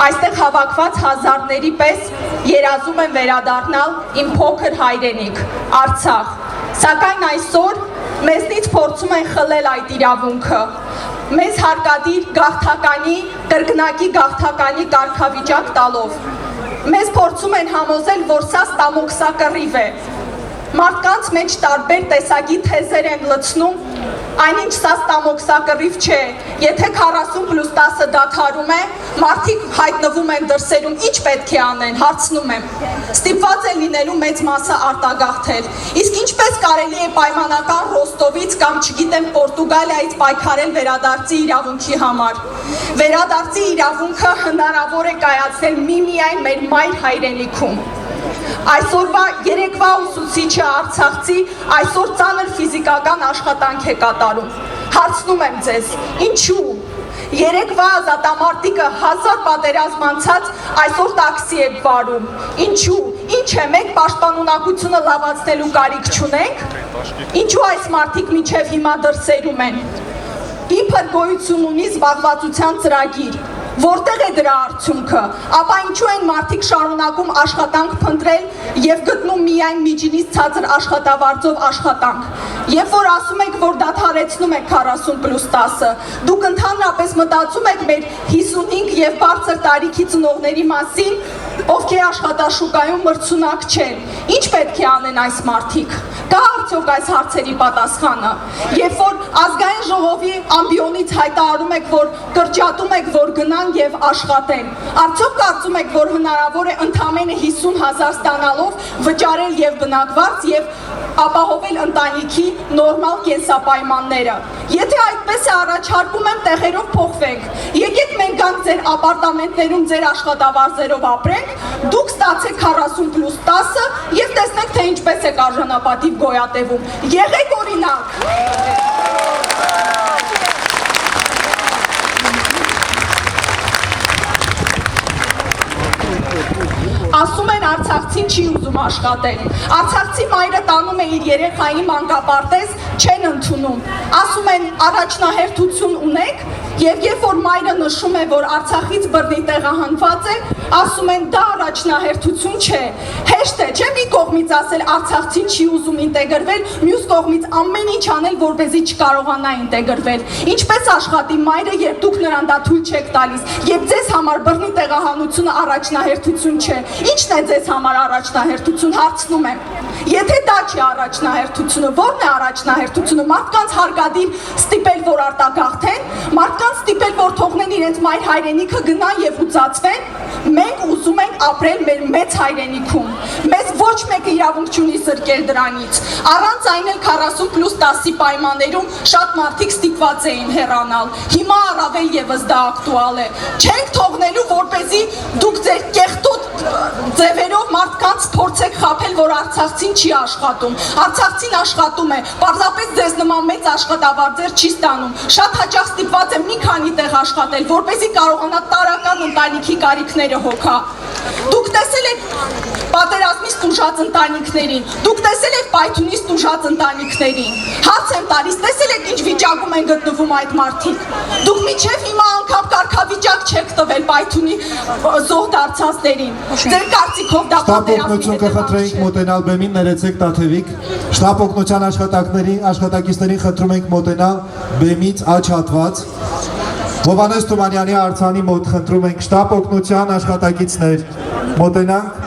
այստեղ հավաքված հազարների պես երազում եմ վերադառնալ իմ փոքր հայրենիք, Արցախ, սակայն այսօր մեզնից փորձում են խլել այդ իրավունքը, մեզ հարկադիր գաղթականի, կրկնակի գաղթականի կարգավիճակ տալով, մեզ փորձում են համոզել, որ սա ստամոքսակռիվ է, մարդկանց մեջ տարբեր տեսակի թեզեր են լցնում, այնինչ սա ստամոքսակռիվ չէ, եթե 40+10 դադարում է, մարդիկ հայտնվում են դրսերում, ինչ պետք է անեն, հարցնում եմ, ստիպված է լինելու մեծ մասը արտագաղթել, իսկ ինչպես կարելի է պայմանական Ռոստովից կամ չգիտեմ Պորտուգալիայից պայքարել վերադարձի իրավունքի համար, վերադարձի իրավունքը հնարավոր է կայացնել միմիայն մեր մայր հայրենիքում, այսօրվա երեկվա ուսուցիչը Արցախցի այսօր ծանր ֆիզիկական աշխատանք է կատարում, հարցնում եմ ձեզ, ինչու, երեկվա ազատամարտիկը 1000 պատերազմ անցած այսօր տաքսի է վարում, ինչու, ինչ է, մենք պաշտպանունակությունը լավացնելու կարիք չունենք, ինչու այս մարդիկ մինչև հիմա դրսերում են, իբր գոյություն ունի զբաղվածության ծրագիր, որտեղ է դրա արդյունքը, ապա ինչու են մարդիկ շարունակում աշխատանք փնտրել և գտնում միայն միջինից ցածր աշխատավարձով աշխատանք, երբ որ ասում եք, որ դադարեցնում եք 40+10, դուք ընդհանրապես մտածում եք մեր 55 և բարձր տարիքի ծնողների մասին, ովքեր աշխատաշուկայում մրցունակ չեն, ինչ պետք է անեն այս մարդիկ, կա արդյոք այս հարցերի պատասխանը, երբ որ ազգային ժողովի ամբիոնից հայտարարում եք, որ կրճատում եք, որ գնան և աշխատեն, արդյոք կարծում եք, որ հնարավոր է ընդամենը 50,000 ստանալով վճարել և բնակվարձ և ապահովել ընտանիքի նորմալ կենսապայմանները, եթե այդպես է առաջարկում եմ տեղերով փոխվենք, եկեք մենք գանք ձեր ապարտամենտներում ձեր աշխատավարձերով ապրենք, դուք ստացեք 40+10 և տեսնեք, թե ինչպես եք արժանապատիվ գոյատևում, եղեք օրինակ։ Ասում են արցախցին չի ուզում աշխատել, արցախցի մայրը տանում է իր երեխային մանկապարտեզ, չեն ընդունում, ասում են առաջնահերթություն ունեք և երբ որ մայրը նշում է, որ Արցախից բռնի տեղահանված է, ասում են դա առաջնահերթություն չէ, հեշտ է, չէ մի կողմից ասել արցախցին չի ուզում ինտեգրվել, մյուս կողմից ամեն ինչ անել, որպեսզի չկարողանա ինտեգրվել, ինչպես աշխատի մայրը, երբ դուք նրան դա թույլ չեք տալիս, երբ ձեզ համար բռնի տեղահանությունը առաջնահերթություն չէ, ինչն է ձեզ համար առաջնահերթություն, հարցնում եմ, եթե դա չի առաջնահերթությունը, ո՞րն է առաջնահերթությունը, մարդկանց հարկադիր ստիպել, որ արտագաղթեն, մարդկանց ստիպել, որ թողնեն իրենց մայր հայրենիքը գնան և ուծացվեն, մենք ուզում ենք ապրել մեր մեծ հայրենիքում, մեզ ոչ մեկը իրավունք չունի զրկել դրանից, առանց այն էլ 40+10-ի պայմաններում շատ մարդիկ ստիպված էին հեռանալ, հիմա առավել ևս դա ակտուալ է, չենք թողնելու, որպեսզի դուք ձեր կեղտոտ ձևերով մարդկանց փորձեք խաբել, որ արցախցին չի աշխատում, արցախցին աշխատում է, պարզապես ձեզ նման մեծ աշխատավարձեր չի ստանում, շատ հաճախ ստիպված է մի քանի տեղ աշխատել, որպեսզի կարողանա տարրական ընտանիքի կարիքները հոգա, դուք տեսել եք պատերազմից տուժած ընտանիքներին, դուք տեսել եք պայթունից տուժած ընտանիքներին, հարց եմ տալիս, տեսել եք ինչ վիճակում են գտնվում այդ մարդիկ, դուք մինչև հիմա անգամ կարգավիճակ չեք տվել պայթունի զոհ դարձածներին, ձեր կարծիքով դա պատերազմի կխնդրեինք մոտենալ բեմին, ներեցեք Տաթևիկ, շտապ օգնության աշխատակիցներին խնդրում ենք մոտենալ բեմից աջ հատված, Հովհաննես Թումանյանի արձանի մոտ խնդրում ենք շտապ օգնության աշխատակիցներ, մոտենանք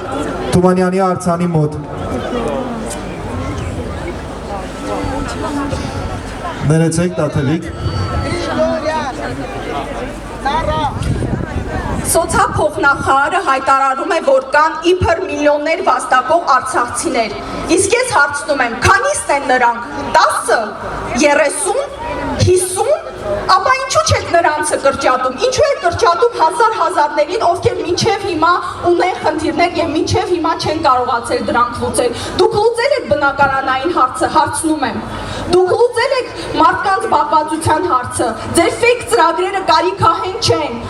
Թումանյանի արձանի մոտ, ներեցեք Տաթևիկ, Սոցիալփոխնախարարը հայտարարում է, որ կան իբր միլիոններ վաստակող արցախցիներ, իսկ ես հարցնում եմ, քանիստ են նրանք, 10, 30, 50, ապա ինչու չեք նրանցը կրճատում, ինչու եք կրճատում հազարներին, ովքեր մինչև հիմա ունեն խնդիրներ և մինչև հիմա չեն կարողացել դրանք լուծել, դուք լուծել եք բնակարանային հարցը, հարցնում եմ, դուք լուծել եք մարդկանց բաղվածության հարցը, ձեր ֆեյք ծրագրերը կարիքահեն չեն,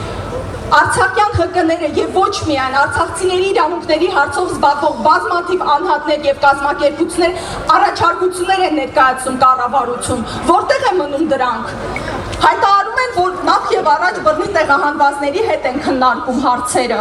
Արցախյան ՀԿ-ները և ոչ միայն արցախցիների իրավունքների հարցով զբաղվող բազմաթիվ անհատներ և կազմակերպություններ առաջարկություններ են ներկայացնում կառավարություն, որտեղ է մնում դրանք, հայտարարում են, ասենք, որ նախ եւ առաջ բռնի տեղահանվածների հետ են քննարկում հարցերը։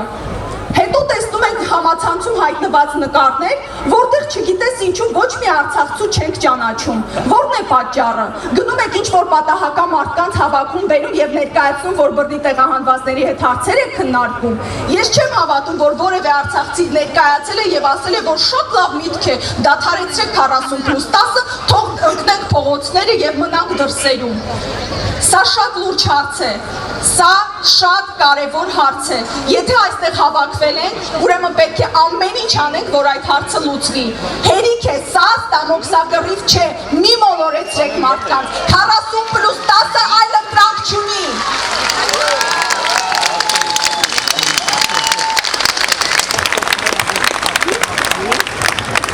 Հետո տեսնում ենք համացանցում հայտնված նկարներ, որտեղ չգիտես ինչու ոչ մի արցախցու չենք ճանաչում։ Որն է պատճառը։ Գնում եք ինչ-որ պատահական մարդկանց հավաքում բերում եւ ներկայացնում, որ բռնի տեղահանվածների հետ հարցեր եք քննարկում։ Ես չեմ հավատում, որ որևէ արցախցի ներկայացել է եւ ասել է, որ շատ լավ միտք է, դադարեցրեք 40+10-ը, թող ընկնենք փողոցները եւ մնանք դրսերում։ Սա շատ լուրջ հարց է։ Սա շատ կարևոր հարց է։ Եթե այստեղ հավաքվել են, ուրեմն պետք է ամեն ինչ անենք, որ այդ հարցը լուծվի։ Հերիք է, սա ստամոքսակռիվ չէ, մի մոլորեցրեք մարդկանց։ 40+10-ը այլ ընտրանք չունի։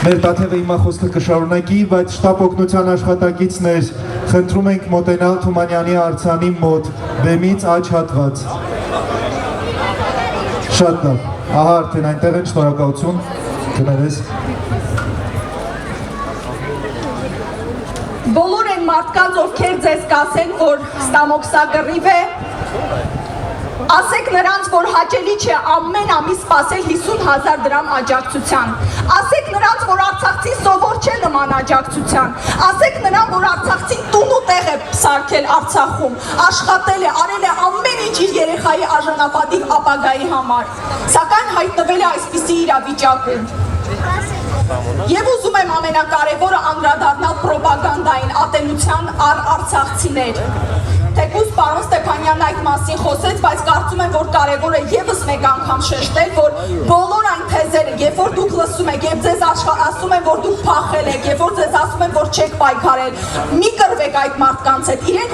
Մեր Տաթևը հիմա խոսքը կշարունակի, բայց շտապ օգնության աշխատակիցներ խնդրում ենք մոտենալ Թումանյանի արձանի մոտ, բեմից աջ հատված։ Շատ լավ, ահա արդեն այնտեղ են, շնորհակալություն, գներես։ Բոլոր են մարդկանց, ովքեր ձեզ կասեն, որ ստամոքսակռիվ է, ասեք նրանց, որ հաճելի չէ ամեն ամիս սպասել 50,000 դրամ աջակցության։ Ասեք նրանց, որ արցախցի սովոր չէ նման աջակցության։ Ասեք նրան, որ արցախցին տուն ու տեղ է սարքել Արցախում, աշխատել է, արել է ամեն ինչ իր երեխայի արժանապատիվ ապագայի համար։ Սակայն հայտնվել է այսպիսի իրավիճակում։ Եվ ուզում եմ ամենակարևորը անդրադառնալ պրոպագանդային ատելության արցախցիներ։ Թեկուզ պարոն Ստեփանյանն այդ մասին խոսեց, բայց կարծում եմ, որ կարևոր է եւս մեկ անգամ շեշտել, որ բոլոր այն թեզերը, երբ որ դուք լսում եք, եւ ձեզ ասում են, որ դուք փախել եք, եւ որ ձեզ ասում են, որ չեք պայքարել, մի կռվեք այդ մարդկանց հետ, իրենք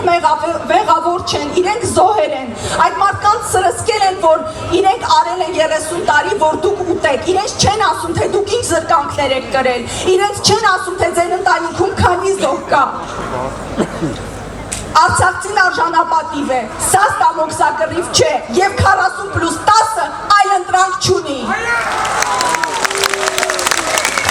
վեղավոր չեն, իրենք զոհեր են, այդ մարդկանց սրսկել են, որ իրենք արել են 30 տարի, որ դուք ուտեք, իրենց չեն ասում, թե դուք ինչ զրկանքներ եք կրել, իրենց չեն ասում, թե ձեր ընտանիքում քանի զոհ կա։ Արցախցին արժանապատիվ է, սա ստամոքսակռիվ չէ, եւ 40+10